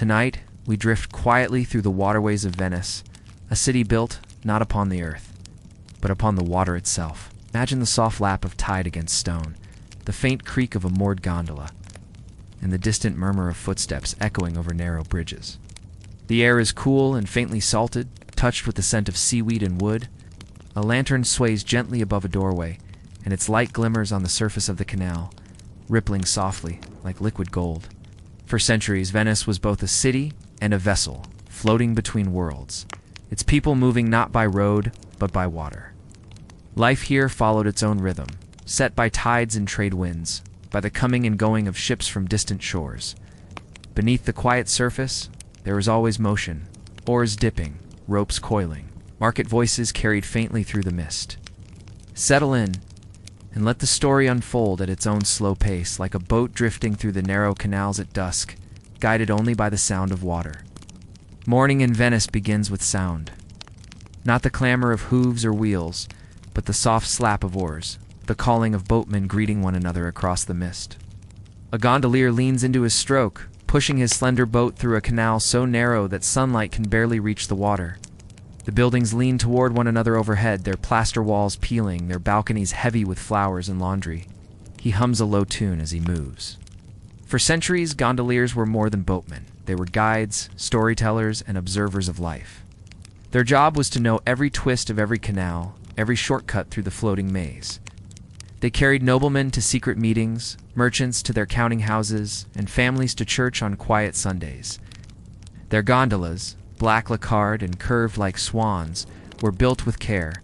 Tonight, we drift quietly through the waterways of Venice, a city built not upon the earth, but upon the water itself. Imagine the soft lap of tide against stone, the faint creak of a moored gondola, and the distant murmur of footsteps echoing over narrow bridges. The air is cool and faintly salted, touched with the scent of seaweed and wood. A lantern sways gently above a doorway, and its light glimmers on the surface of the canal, rippling softly like liquid gold. For centuries, Venice was both a city and a vessel, floating between worlds, its people moving not by road, but by water. Life here followed its own rhythm, set by tides and trade winds, by the coming and going of ships from distant shores. Beneath the quiet surface, there was always motion, oars dipping, ropes coiling. Market voices carried faintly through the mist. Settle in, and let the story unfold at its own slow pace, like a boat drifting through the narrow canals at dusk, guided only by the sound of water. Morning in Venice begins with sound. Not the clamor of hooves or wheels, but the soft slap of oars, the calling of boatmen greeting one another across the mist. A gondolier leans into his stroke, pushing his slender boat through a canal so narrow that sunlight can barely reach the water. The buildings lean toward one another overhead, their plaster walls peeling, their balconies heavy with flowers and laundry. He hums a low tune as he moves. For centuries, gondoliers were more than boatmen. They were guides, storytellers, and observers of life. Their job was to know every twist of every canal, every shortcut through the floating maze. They carried noblemen to secret meetings, merchants to their counting houses, and families to church on quiet Sundays. Their gondolas, black lacquered and curved like swans, were built with care,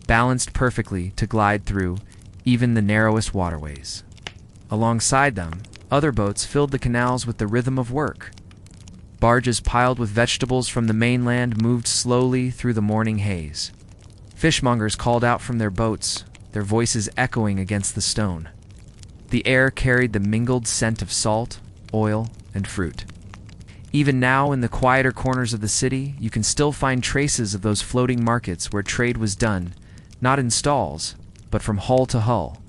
balanced perfectly to glide through even the narrowest waterways. Alongside them, other boats filled the canals with the rhythm of work. Barges piled with vegetables from the mainland moved slowly through the morning haze. Fishmongers called out from their boats, their voices echoing against the stone. The air carried the mingled scent of salt, oil, and fruit. Even now, in the quieter corners of the city, you can still find traces of those floating markets where trade was done, not in stalls, but from hull to hull.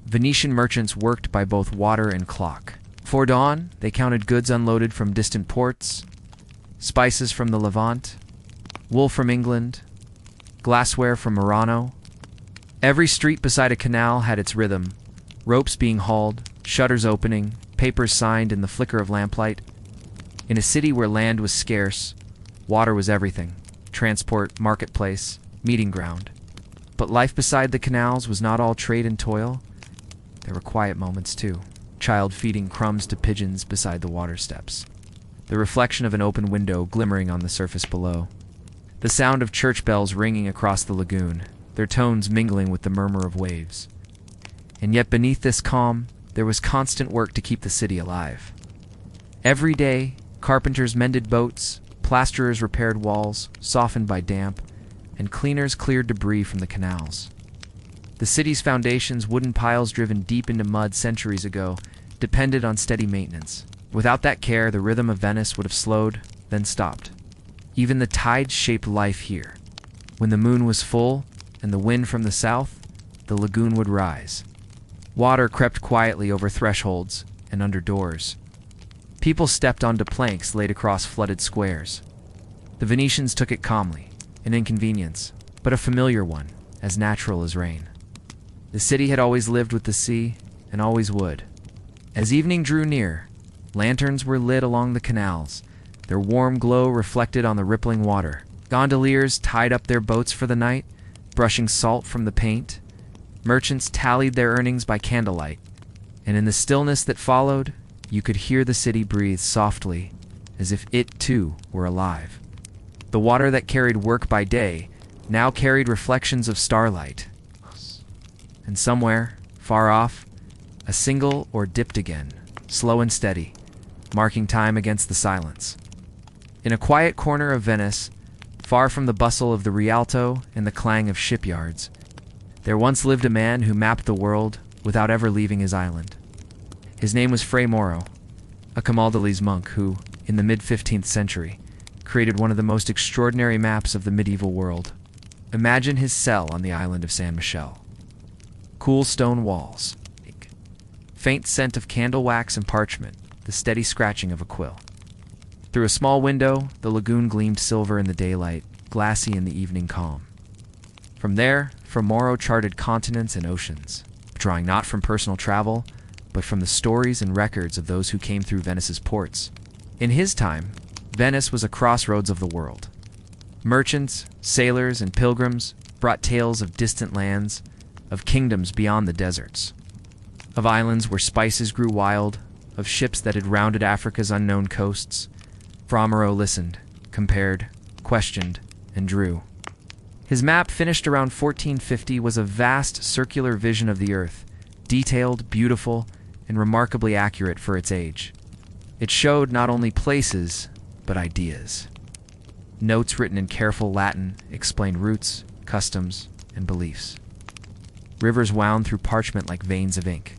Venetian merchants worked by both water and clock. Before dawn, they counted goods unloaded from distant ports, spices from the Levant, wool from England, glassware from Murano. Every street beside a canal had its rhythm, ropes being hauled, shutters opening, papers signed in the flicker of lamplight. In a city where land was scarce, water was everything: transport, marketplace, meeting ground. But life beside the canals was not all trade and toil. There were quiet moments, too. Child feeding crumbs to pigeons beside the water steps. The reflection of an open window glimmering on the surface below. The sound of church bells ringing across the lagoon, their tones mingling with the murmur of waves. And yet beneath this calm, there was constant work to keep the city alive. Every day, carpenters mended boats, plasterers repaired walls, softened by damp, and cleaners cleared debris from the canals. The city's foundations, wooden piles driven deep into mud centuries ago, depended on steady maintenance. Without that care, the rhythm of Venice would have slowed, then stopped. Even the tides shaped life here. When the moon was full, and the wind from the south, the lagoon would rise. Water crept quietly over thresholds and under doors. People stepped onto planks laid across flooded squares. The Venetians took it calmly, an inconvenience, but a familiar one, as natural as rain. The city had always lived with the sea, and always would. As evening drew near, lanterns were lit along the canals, their warm glow reflected on the rippling water. Gondoliers tied up their boats for the night, brushing salt from the paint. Merchants tallied their earnings by candlelight, and in the stillness that followed, you could hear the city breathe softly, as if it too were alive. The water that carried work by day now carried reflections of starlight. And somewhere, far off, a single oar dipped again, slow and steady, marking time against the silence. In a quiet corner of Venice, far from the bustle of the Rialto and the clang of shipyards, there once lived a man who mapped the world without ever leaving his island. His name was Fray Moro, a Camaldolese monk who, in the mid-15th century, created one of the most extraordinary maps of the medieval world. Imagine his cell on the island of San Michele. Cool stone walls, faint scent of candle wax and parchment, the steady scratching of a quill. Through a small window, the lagoon gleamed silver in the daylight, glassy in the evening calm. From there, Fra Mauro charted continents and oceans, drawing not from personal travel, but from the stories and records of those who came through Venice's ports. In his time, Venice was a crossroads of the world. Merchants, sailors, and pilgrims brought tales of distant lands, of kingdoms beyond the deserts, of islands where spices grew wild, of ships that had rounded Africa's unknown coasts. Fra Mauro listened, compared, questioned, and drew. His map, finished around 1450, was a vast circular vision of the earth, detailed, beautiful, and remarkably accurate for its age. It showed not only places, but ideas. Notes written in careful Latin explained routes, customs, and beliefs. Rivers wound through parchment like veins of ink.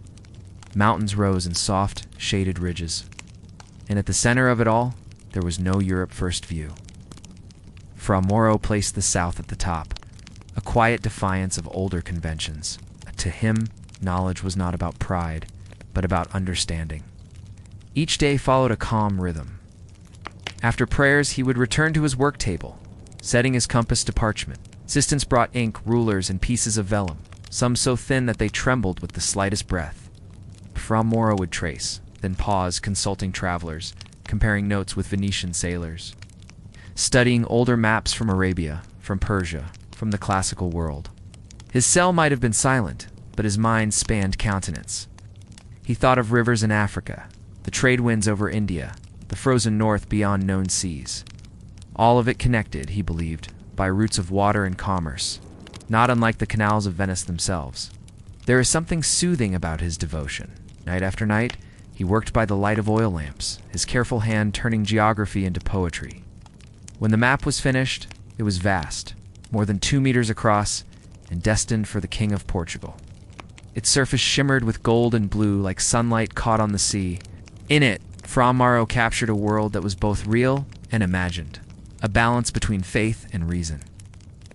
Mountains rose in soft, shaded ridges. And at the center of it all, there was no Europe first view. Fra Mauro placed the South at the top, a quiet defiance of older conventions. To him, knowledge was not about pride, but about understanding. Each day followed a calm rhythm. After prayers, he would return to his work table, setting his compass to parchment. Assistants brought ink, rulers, and pieces of vellum, some so thin that they trembled with the slightest breath. Fra Mauro would trace, then pause, consulting travelers, comparing notes with Venetian sailors, studying older maps from Arabia, from Persia, from the classical world. His cell might have been silent, but his mind spanned continents. He thought of rivers in Africa, the trade winds over India, the frozen north beyond known seas. All of it connected, he believed, by routes of water and commerce, not unlike the canals of Venice themselves. There is something soothing about his devotion. Night after night, he worked by the light of oil lamps, his careful hand turning geography into poetry. When the map was finished, it was vast, more than 2 meters across, and destined for the King of Portugal. Its surface shimmered with gold and blue like sunlight caught on the sea. In it, Fra Mauro captured a world that was both real and imagined, a balance between faith and reason,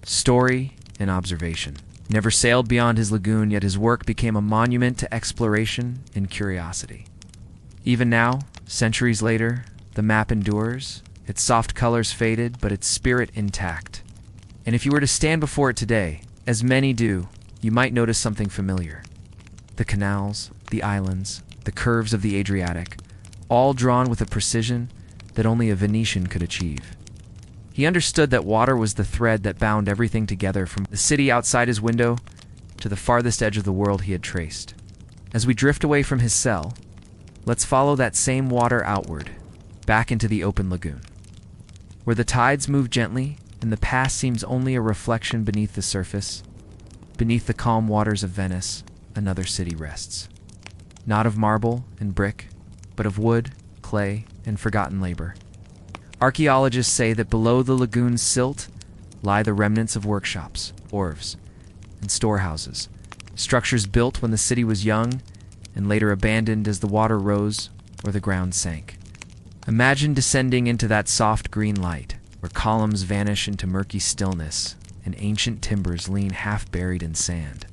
story and observation. Never sailed beyond his lagoon, yet his work became a monument to exploration and curiosity. Even now, centuries later, the map endures, its soft colors faded, but its spirit intact. And if you were to stand before it today, as many do, you might notice something familiar. The canals, the islands, the curves of the Adriatic, all drawn with a precision that only a Venetian could achieve. He understood that water was the thread that bound everything together, from the city outside his window to the farthest edge of the world he had traced. As we drift away from his cell, let's follow that same water outward, back into the open lagoon, where the tides move gently and the past seems only a reflection beneath the surface. Beneath the calm waters of Venice, another city rests. Not of marble and brick, but of wood, clay, and forgotten labor. Archaeologists say that below the lagoon's silt lie the remnants of workshops, wharves, and storehouses, structures built when the city was young and later abandoned as the water rose or the ground sank. Imagine descending into that soft green light, where columns vanish into murky stillness and ancient timbers lean half-buried in sand.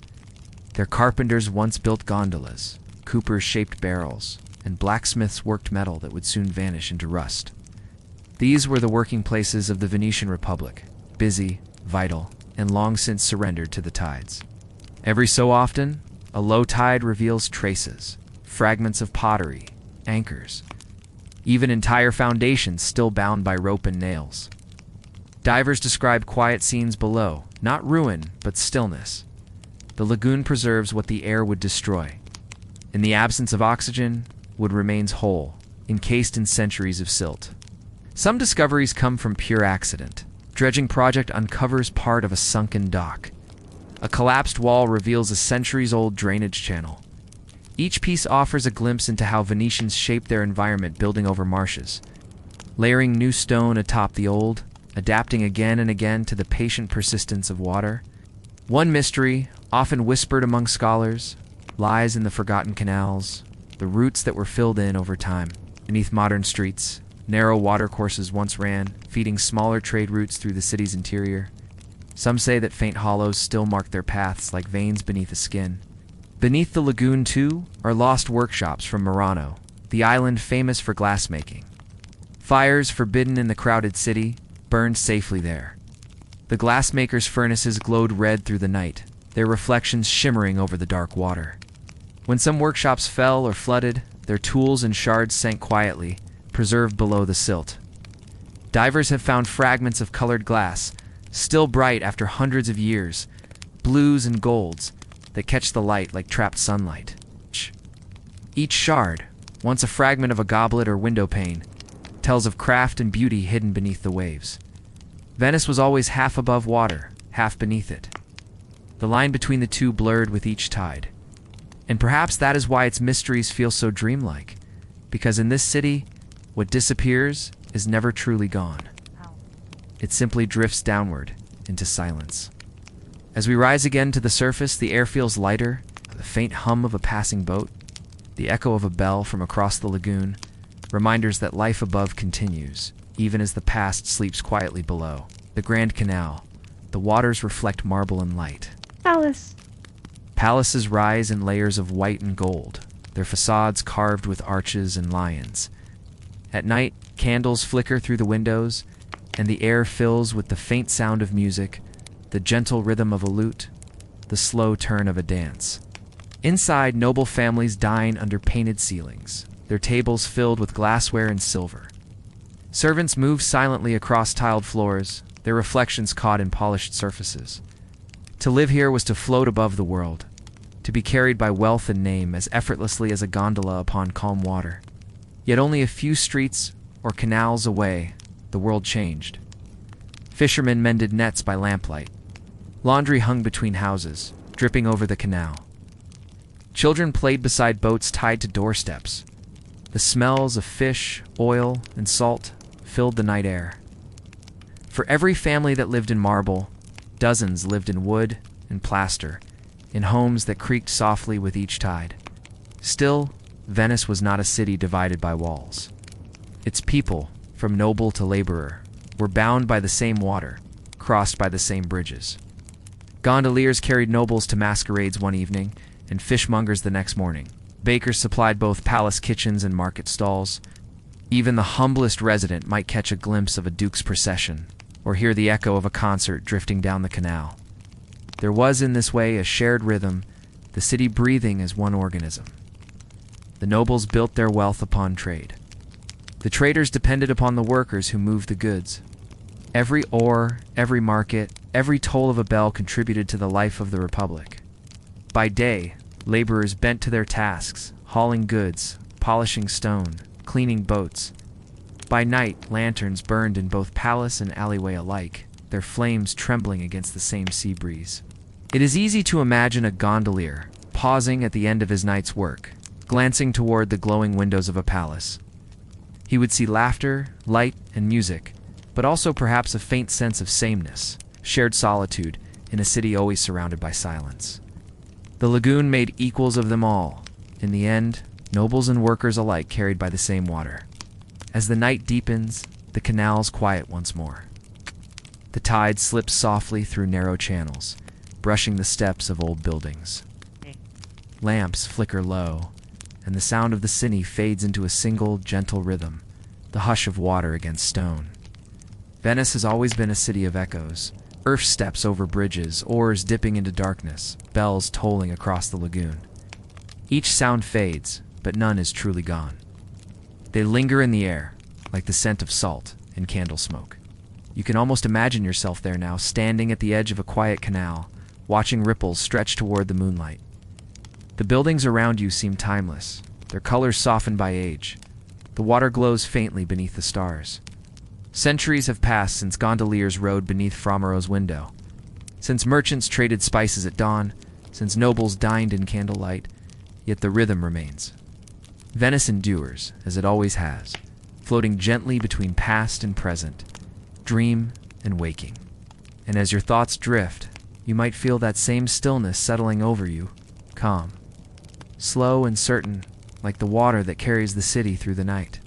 Their carpenters once built gondolas, coopers shaped barrels, and blacksmiths worked metal that would soon vanish into rust. These were the working places of the Venetian Republic, busy, vital, and long since surrendered to the tides. Every so often, a low tide reveals traces, fragments of pottery, anchors, even entire foundations still bound by rope and nails. Divers describe quiet scenes below, not ruin, but stillness. The lagoon preserves what the air would destroy. In the absence of oxygen, wood remains whole, encased in centuries of silt. Some discoveries come from pure accident. Dredging project uncovers part of a sunken dock. A collapsed wall reveals a centuries-old drainage channel. Each piece offers a glimpse into how Venetians shaped their environment, building over marshes, layering new stone atop the old, adapting again and again to the patient persistence of water. One mystery, often whispered among scholars, lies in the forgotten canals, the routes that were filled in over time. Beneath modern streets, narrow watercourses once ran, feeding smaller trade routes through the city's interior. Some say that faint hollows still mark their paths like veins beneath the skin. Beneath the lagoon, too, are lost workshops from Murano, the island famous for glassmaking. Fires forbidden in the crowded city burned safely there. The glassmakers' furnaces glowed red through the night, their reflections shimmering over the dark water. When some workshops fell or flooded, their tools and shards sank quietly, preserved below the silt. Divers have found fragments of colored glass, still bright after hundreds of years, blues and golds that catch the light like trapped sunlight. Each shard, once a fragment of a goblet or window pane, tells of craft and beauty hidden beneath the waves. Venice was always half above water, half beneath it. The line between the two blurred with each tide. And perhaps that is why its mysteries feel so dreamlike, because in this city, what disappears is never truly gone. It simply drifts downward into silence. As we rise again to the surface, the air feels lighter, the faint hum of a passing boat, the echo of a bell from across the lagoon, reminders that life above continues, even as the past sleeps quietly below. The Grand Canal. The waters reflect marble and light. Palaces rise in layers of white and gold, their facades carved with arches and lions. At night, candles flicker through the windows, and the air fills with the faint sound of music, the gentle rhythm of a lute, the slow turn of a dance. Inside, noble families dine under painted ceilings, their tables filled with glassware and silver. Servants move silently across tiled floors, their reflections caught in polished surfaces. To live here was to float above the world, to be carried by wealth and name as effortlessly as a gondola upon calm water. Yet only a few streets or canals away, the world changed. Fishermen mended nets by lamplight. Laundry hung between houses, dripping over the canal. Children played beside boats tied to doorsteps. The smells of fish, oil, and salt filled the night air. For every family that lived in marble, dozens lived in wood and plaster, in homes that creaked softly with each tide. Still, Venice was not a city divided by walls. Its people, from noble to laborer, were bound by the same water, crossed by the same bridges. Gondoliers carried nobles to masquerades one evening, and fishmongers the next morning. Bakers supplied both palace kitchens and market stalls. Even the humblest resident might catch a glimpse of a duke's procession, or hear the echo of a concert drifting down the canal. There was in this way a shared rhythm, the city breathing as one organism. The nobles built their wealth upon trade. The traders depended upon the workers who moved the goods. Every oar, every market, every toll of a bell contributed to the life of the republic. By day, laborers bent to their tasks, hauling goods, polishing stone, cleaning boats. By night, lanterns burned in both palace and alleyway alike, their flames trembling against the same sea breeze. It is easy to imagine a gondolier, pausing at the end of his night's work, glancing toward the glowing windows of a palace. He would see laughter, light, and music, but also perhaps a faint sense of sameness, shared solitude, in a city always surrounded by silence. The lagoon made equals of them all. In the end, nobles and workers alike carried by the same water. As the night deepens, the canals quiet once more. The tide slips softly through narrow channels, brushing the steps of old buildings. Lamps flicker low, and the sound of the city fades into a single, gentle rhythm, the hush of water against stone. Venice has always been a city of echoes. Earth steps over bridges, oars dipping into darkness, bells tolling across the lagoon. Each sound fades, but none is truly gone. They linger in the air, like the scent of salt and candle smoke. You can almost imagine yourself there now, standing at the edge of a quiet canal, watching ripples stretch toward the moonlight. The buildings around you seem timeless, their colors softened by age. The water glows faintly beneath the stars. Centuries have passed since gondoliers rode beneath Fromero's window, since merchants traded spices at dawn, since nobles dined in candlelight, yet the rhythm remains. Venice endures, as it always has, floating gently between past and present, dream and waking. And as your thoughts drift, you might feel that same stillness settling over you, calm, slow and certain, like the water that carries the city through the night.